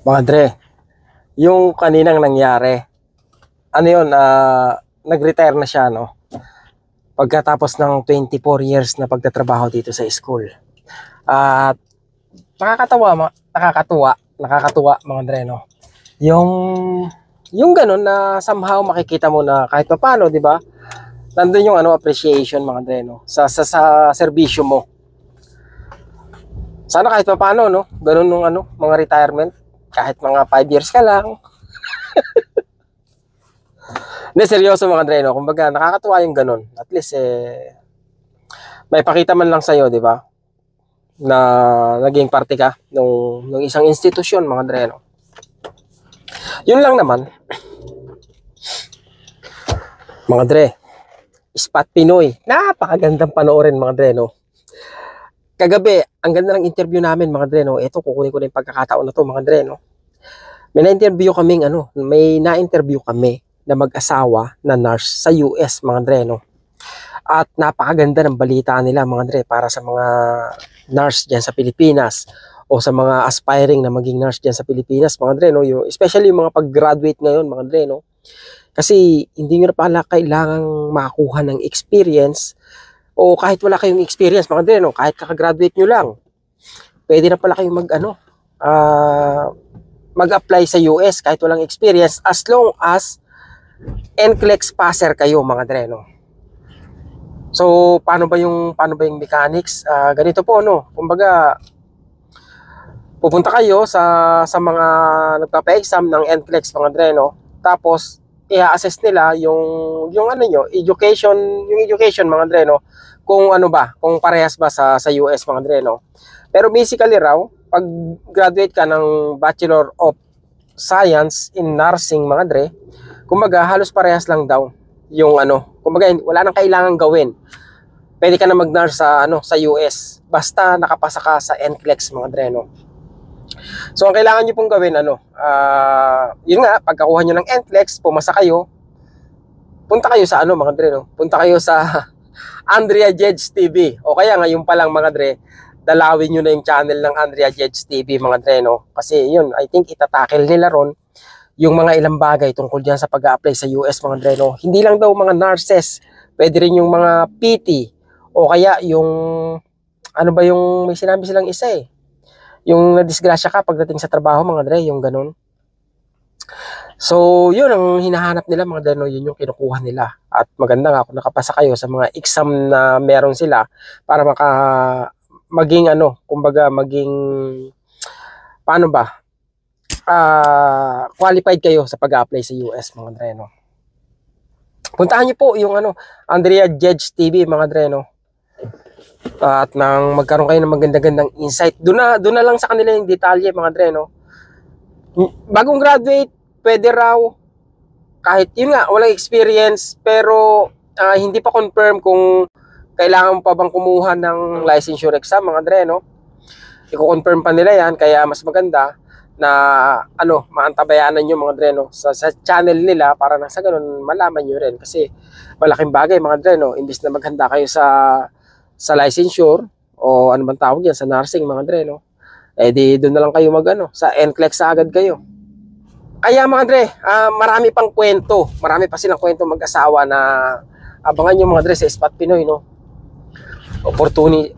Mga Dre, yung kaninang nangyari, ano yun, nag-retire na siya, no? Pagkatapos ng 24 years na pagtatrabaho dito sa school. At nakakatuwa mga Dre, no? Yung ganun na somehow makikita mo na kahit pa paano, di ba? Nandun yung appreciation mga Dre, no? Sa serbisyo mo. Sana kahit pa paano, no? Ganun nung mga retirement. Kahit mga 5 years ka lang. Hindi, seryoso mga Dre, no? Kumbaga, nakakatuwa yung ganun. At least, may pakita man lang sa'yo, di ba? Na naging parte ka nung isang institusyon, mga Dre, no? Yun lang naman. Mga Dre, Spot Pinoy. Napakagandang panoorin, mga Dre, no? Kagabi, ang ganda ng interview namin, mga Dre, no? Ito, kukunin ko na yung pagkakataon na to, mga Dre, no? May na-interview kami na mag-asawa na nurse sa US, mga Dre, no? At napakaganda ng balita nila, mga Dre, para sa mga nurse dyan sa Pilipinas o sa mga aspiring na maging nurse dyan sa Pilipinas, mga Dre, no? Especially yung mga pag-graduate ngayon, mga Dre, no? Kasi hindi nyo na pala kailangang makakuha ng experience o kahit wala kayong experience, mga Dre, no? Kahit kakagraduate nyo lang, pwede na pala kayong mag-apply sa US kahit walang experience as long as NCLEX passer kayo, mga Dre, no? So, paano ba yung mechanics? Ganito po, no? Kumbaga, pupunta kayo sa mga nagpapa-exam ng NCLEX, mga Dre, no? Tapos, i-assess nila yung education, mga Dre, no? Kung kung parehas ba sa US, mga Dre, no? Pero basically raw, pag graduate ka ng Bachelor of Science in Nursing, mga Dre, kumbaga halos parehas lang daw yung kumbaga wala nang kailangan gawin. Pwede ka na mag-nurse sa US basta nakapasa ka sa NCLEX, mga Dre, no? So ang kailangan niyo pong gawin yun nga, pagkakuha niyo ng NCLEX, pumasa kayo, punta kayo sa mga Dre, no? Punta kayo sa Andrea Jedge TV o kaya ngayon pa lang, mga Dre, dalawin nyo na yung channel ng Andrea Jedge TV, mga Dre, no? Kasi yun, I think itatackle nila ron yung mga ilang bagay tungkol dyan sa pag-a-apply sa US, mga Dre, no? Hindi lang daw mga nurses, pwede rin yung mga PT o kaya yung yung may sinabi silang isa yung nadisgrasya ka pagdating sa trabaho, mga Dre, yung ganun. So, yun ang hinahanap nila, mga Dre, no? Yun yung kinukuha nila. At maganda nga kung nakapasa kayo sa mga exam na meron sila para maging paano ba? Qualified kayo sa pag-apply sa US, mga Dre, no? Puntahan niyo po yung Andrea Jedge TV, mga Dre, no? At nang magkaroon kayo ng maganda-gandang insight, doon na lang sa kanila yung detalye, mga Dre, no? Bagong graduate, pwede raw kahit yun nga, walang experience, pero hindi pa confirm kung kailangan pa bang kumuha ng licensure exam, mga Dre, no? I-confirm pa nila yan, kaya mas maganda na maantabayanan nyo, mga Dre, no? Sa channel nila para na sa ganun malaman nyo rin, kasi malaking bagay, mga Dre, no? Imbis na maghanda kayo sa licensure o ano bang tawag yan, sa nursing, mga Dre, no? Di doon na lang kayo sa NCLEX agad kayo. Kaya, mga Dre, marami pang kwento, marami pa silang kwento mag-asawa na abangan nyo, mga Dre, sa Spot Pinoy, no?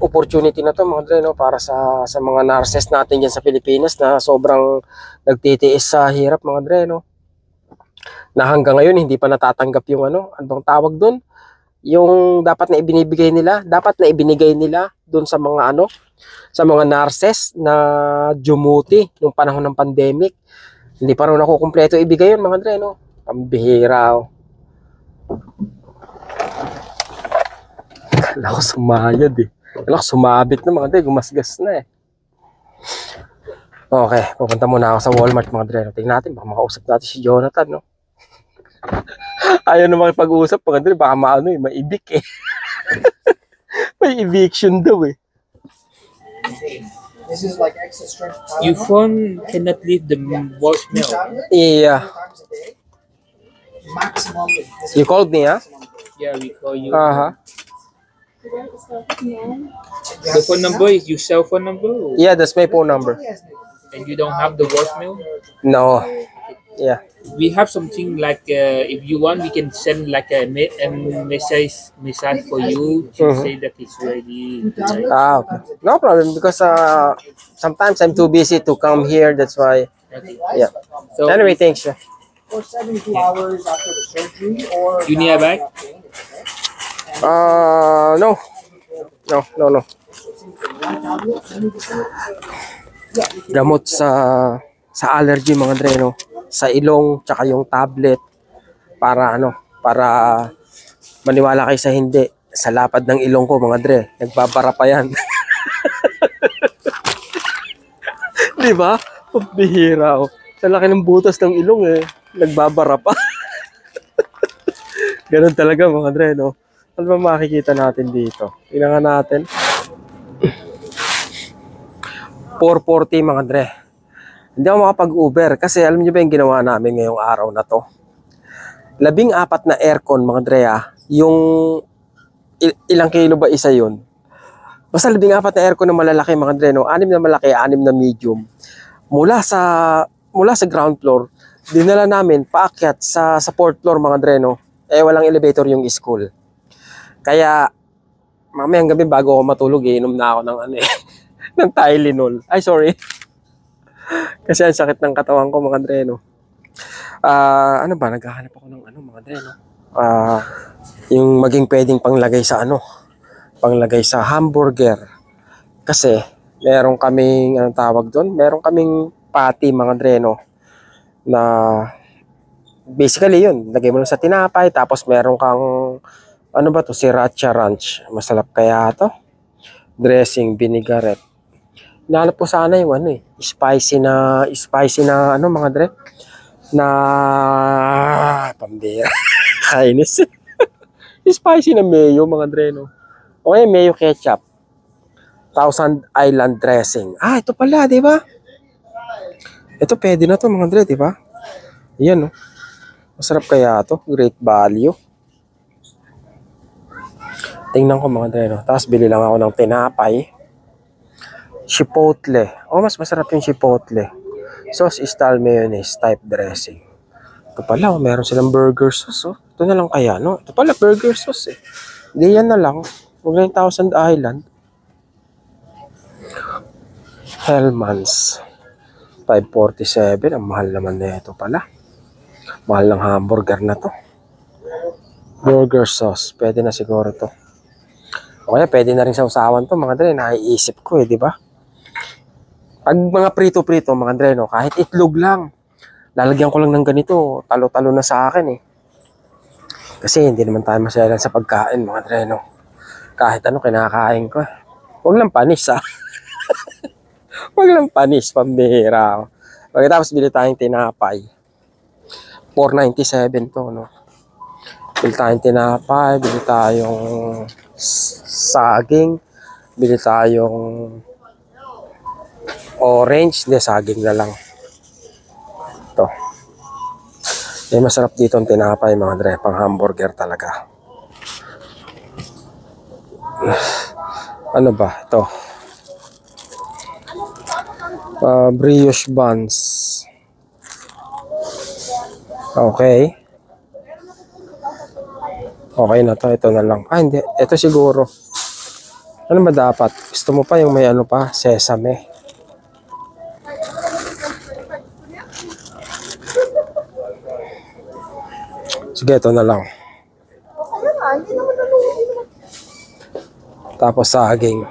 Opportunity na to, mga Dre, no? Para sa mga nurses natin dyan sa Pilipinas na sobrang nagtitiis sa hirap, mga Dre, no? Na hanggang ngayon hindi pa natatanggap yung ano bang tawag doon, yung dapat na ibinigay nila doon sa mga sa mga nurses na dumuti nung panahon ng pandemic. Hindi pa raw nakukumpleto ibigay yun, mga Dre, no? Pambihira. Kala ko sumayad Kala ko sumabit na, mga Dre, gumasgas na Okay, pupunta muna ako sa Walmart, mga Dre. Tingnan natin, baka makausap natin si Jonathan, no? Ayaw na makipag-usap, mga Dre, baka maibik May eviction daw This is like extra strength. Your phone cannot leave the voicemail. Yeah. Maximum. You called me, huh? Yeah, we call you. Yeah. The phone number is your cell phone number? Yeah, that's my phone number. And you don't have the voicemail? No. Yeah. We have something like if you want, we can send like a message for you to Mhm. say that it's ready. Like, Okay. No problem because sometimes I'm too busy to come here. That's why. okay. Yeah. So Anyway, thanks. Yeah. you need a bag? No. No, no, no. Gamot sa allergy mga dre, no? Sa ilong, tsaka yung tablet para para maniwala kayo sa hindi. Sa lapad ng ilong ko mga dre, nagbabara pa yan. Di ba? Bihira, oh. Sa laki ng butas ng ilong eh, nagbabara pa. Ganun talaga mga dre, no? Ano ba makikita natin dito? Tingnan nga natin. 440 mga dre. Hindi ako makapag-Uber kasi alam niyo ba yung ginawa namin ngayong araw na to? 14 na aircon mga dre, yung ilang kilo ba isa yun? Basta 14 na aircon na malalaki mga dre, no? 6 na malaki, 6 na medium. Mula sa ground floor, dinala namin paakyat sa 4th floor mga dre, no? Walang elevator yung school. Kaya mamayang gabi bago ako matulog, inom na ako ng ng Tylenol. Ay, sorry. Kasi ang sakit ng katawan ko mga dre, no? Ano ba? Naghahanap ako ng mga dre, no? Yung maging pwedeng panglagay sa panglagay sa hamburger. Kasi meron kaming anong tawag doon? Meron kaming patty mga dre, no? Na basically yun, lagay mo lang sa tinapay tapos meron kang ano ba to? Sriracha ranch. Masarap kaya to? Dressing, vinaigrette. Nahanap ko sana yung spicy na mga dre, na pambira. Kainis. Spicy na mayo mga dre, no? Okay, mayo ketchup. Thousand Island dressing. Ito pala, di ba? Ito pwede na to mga dre, di ba? Yan, no? Masarap kaya to. Great value. Tingnan ko mga dre, no? Tapos bili lang ako ng tinapay. Chipotle. Mas masarap yung chipotle. Sauce style mayonnaise type dressing. Ito pala, meron silang burger sauce, oh. Ito na lang kaya, no? Ito pala, burger sauce, eh. Hindi yan na lang. Huwag na yung Thousand Island. Hellmann's. 547. Ang mahal naman na ito pala. Mahal ng hamburger na to. Burger sauce. Pwede na siguro to. O kaya pwede na rin sa usawan to, mga dre. Naiisip ko, di ba? Pag mga prito-prito, mga dre, no? Kahit itlog lang. Lalagyan ko lang ng ganito. Talo-talo na sa akin, eh. Kasi hindi naman tayo masyalan sa pagkain, mga dre, no? Kahit kinakain ko. Huwag lang panis, Huwag lang panis, pambihira. Pagkatapos bili tayong tinapay. 497 to, no? Bili tayong tinapay, bili tayong saging, bili tayong orange, hindi, saging na lang. Ito. Masarap dito ang tinapay, mga dre, pang hamburger talaga. Ano ba? Ito. Brioche buns. Okay. Okay na to. Ito na lang. Hindi. Ito siguro. Ano ba dapat? Gusto mo pa yung may sesame. Sige, ito na lang. Tapos saging.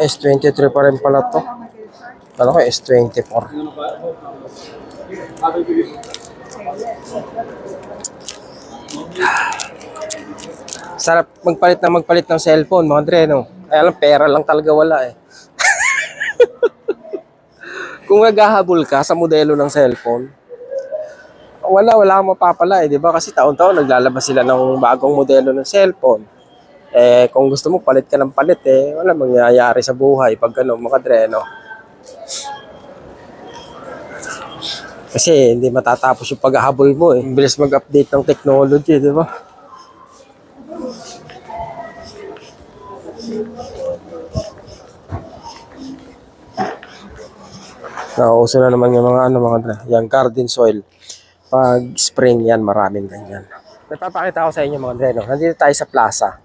S23 pa rin pala to. Ano ko, S24. Sarap magpalit ng cellphone, mga dre, no? Ay, pera lang talaga wala, eh. Kung naghahabol ka sa modelo ng cellphone, wala kang mapapala, eh, di ba? Kasi taon-taon naglalabas sila ng bagong modelo ng cellphone. Kung gusto mo palit ka ng palit, wala mangyayari sa buhay pag mga dre, no? Kasi hindi matatapos yung paghahabol mo eh. Bilis mag-update ng technology, di ba? Nauso na naman yung mga mga dre, yung garden soil. Pag spring yan, maraming ganyan. Napapakita ko sa inyo mga dre, no? Nandito tayo sa plaza.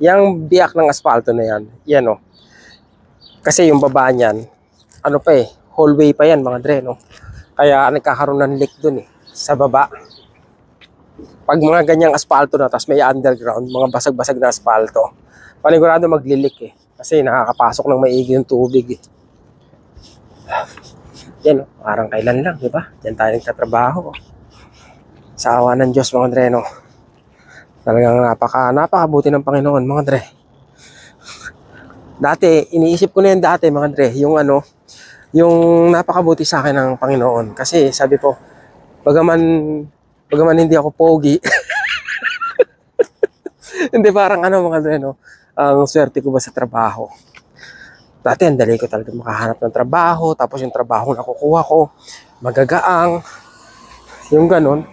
Yung biyak ng asfalto na yan, yan o. Kasi yung baba niyan, ano pa eh, hallway pa yan mga dre, no? Kaya nagkakaroon ng leak dun eh, sa baba. Pag mga ganyang asfalto na, tapos may underground, mga basag-basag na asfalto, panigurado maglilik eh. Kasi nakakapasok ng maigi yung tubig eh. Yan, parang kailan lang, di ba? Diyan tayo nagtatrabaho. Sa awa ng Diyos mga dre, no? Talagang napakabuti ng Panginoon mga dre. Dati, iniisip ko na yan dati mga dre, yung napakabuti sa akin ng Panginoon. Kasi sabi ko, bagaman hindi ako pogi, hindi parang mga dre, no? Ang swerte ko ba sa trabaho. Dati, ang dali ko talaga makahanap ng trabaho, tapos yung trabaho na kukuha ko, magagaang, yung ganun.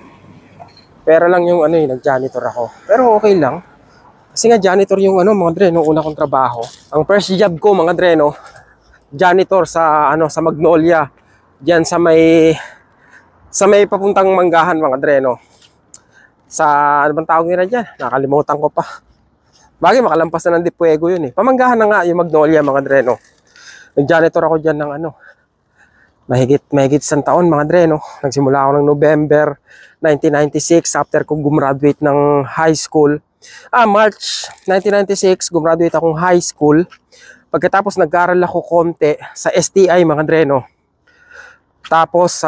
Pero lang yung nag-janitor ako. Pero okay lang. Kasi nga janitor yung mga dre, nung una kong trabaho. Ang first job ko mga dre, no, janitor sa sa Magnolia. Diyan sa may papuntang Manggahan mga dre, no. Sa ano bang tawag nila diyan? Nakalimutan ko pa. Bagay makalampas na ng Dipuego yun eh. Pamanggahan na nga yung Magnolia mga dre, no. Nag-janitor ako diyan ng mahigit isang taon mga dre, no. Nagsimula ako ng November 1996 after kong gumraduate ng high school. March 1996 gumraduate akong high school. Pagkatapos nag-aral ako konti sa STI mga dre, no. Tapos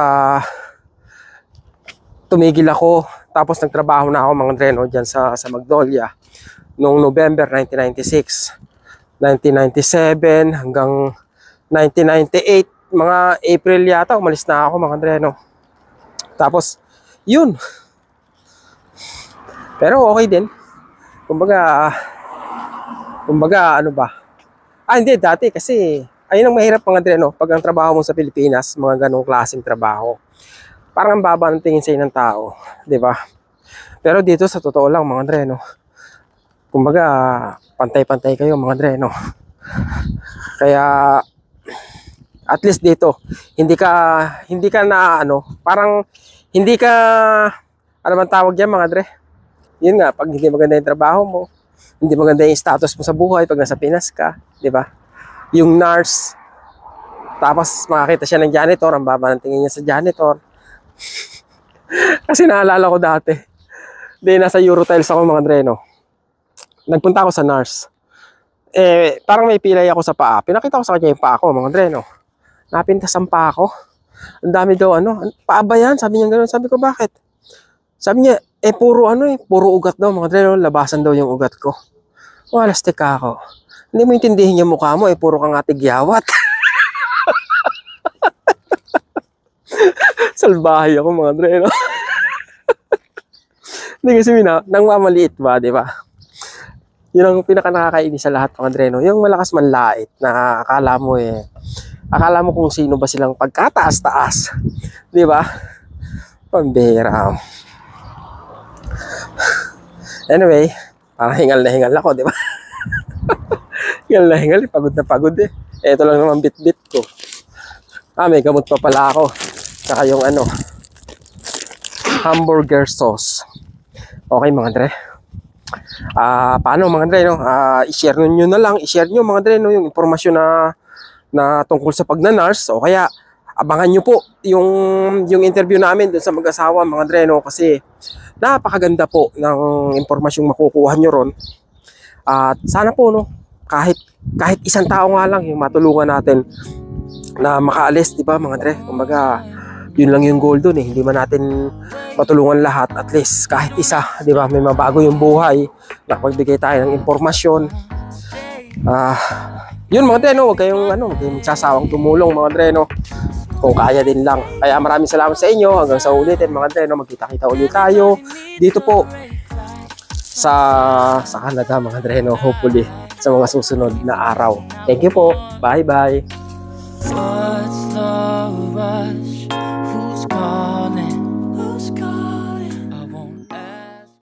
tumigil ako, tapos nagtrabaho na ako mga dre, no, diyan sa Magnolia noong November 1996, 1997 hanggang 1998, mga April yata umalis na ako mga dre, no. Tapos yun, pero okay din. Kumbaga ano ba, hindi dati kasi ayun ang mahirap mga dre, no. Pag ang trabaho mo sa Pilipinas, mga ganong klaseng trabaho, parang ang baba ng tingin sa ng tao, di ba? Pero dito sa totoo lang mga dre, no, kumbaga pantay-pantay kayo mga dre, no. Kaya at least dito hindi ka na parang hindi ka man tawag yan mga dre. Yun nga, pag hindi maganda yung trabaho mo, hindi maganda yung status mo sa buhay pag nasa Pinas ka, di ba? Yung nurse, tapos makakita siya ng janitor, ang baba ng tingin niya sa janitor. Kasi naalala ko dati, nasa Eurotiles ako mga dre, no. Nagpunta ako sa nurse. Parang may pilay ako sa paa. Pinakita ko sa kanya yung paa ko, mga dre, no. Napintas ang paa ko. Ang dami daw, paa ba yan? Sabi niya gano'n. Sabi ko, bakit? Sabi niya, puro ugat daw, mga dre, no. Labasan daw yung ugat ko. Walastik ako. Hindi mo intindihin yung mukha mo, puro kang atigyawat. Salbahay ako, mga dre, no. Hindi kasi nang mamaliit ba, di ba? Yun ang pinaka nakakainis sa lahat mga dre, no? Yung malakas manlait na akala mo kung sino ba silang pagkataas-taas, di ba? Pambihira. Anyway, parang hingal na hingal ako, di ba? Hingal na hingal, pagod na pagod eh. Ito lang naman bit-bit ko. May gamot pa pala ako. Saka yung hamburger sauce. Okay mga dre. Paano mga dre, no? I-share nyo na lang, i-share nyo mga dre, no, yung impormasyon na tungkol sa pagnanurse, o kaya abangan nyo po yung interview namin dun sa mag-asawa mga dre, no, kasi napakaganda po ng impormasyong makukuha nyo ron. At sana po, no, kahit isang tao nga lang yung matulungan natin na makaalis, di ba mga dre? Kumbaga yun lang yung goal dun eh. Hindi man natin matulungan lahat, at least kahit isa, di ba? May mabago yung buhay, nakapagbigay tayo ng impormasyon. Yun mga dre, no? Huwag kayong magsasawang tumulong mga dre, no? Kung kaya din lang. Kaya maraming salamat sa inyo. Hanggang sa ulitin mga dre, no? Magkita-kita ulit tayo dito po sa Canada mga dre, no? Hopefully sa mga susunod na araw. Thank you po. Bye-bye. What's the rush?